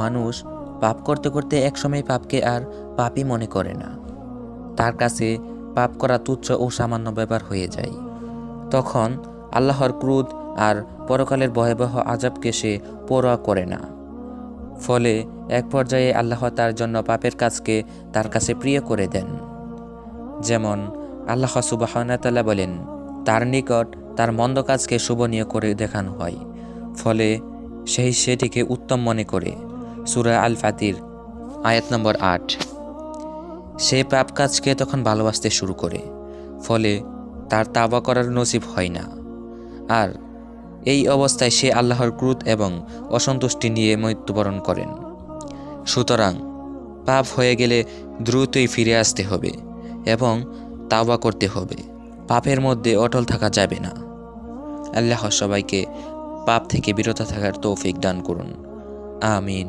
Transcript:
মানুষ পাপ করতে করতে একসময় পাপকে আর পাপই মনে করে না। তার কাছে পাপ করা তুচ্ছ ও সামান্য ব্যাপার হয়ে যায়। তখন আল্লাহর ক্রোধ আর পরকালের ভয়াবহ আযাবকে সে পরোয়া করে না। ফলে এক পর্যায়ে আল্লাহ তার জন্য পাপের কাজকে তার কাছে প্রিয় করে দেন। যেমন আল্লাহ সুবহানাহু ওয়া তাআলা বলেন, তার নিকট তার মন্দ কাজকে শোভনীয় করে দেখানো হয়, ফলে সেটিকে উত্তম মনে করে। সূরা আল ফাতির আয়াত নম্বর ৮। সে পাপ কাজকে তখন ভালোবাসতে শুরু করে, ফলে তার তাওবা করার নসিব হয় না। আর এই অবস্থায় সে আল্লাহর ক্রোধ এবং অসন্তুষ্টি নিয়ে মৃত্যুবরণ করেন। সুতরাং পাপ হয়ে গেলে দ্রুতই ফিরে আসতে হবে এবং তাওবা করতে হবে। পাপের মধ্যে অটল থাকা যাবে না। আল্লাহ সবাইকে পাপ থেকে বিরত থাকার তৌফিক দান করুন। আমিন।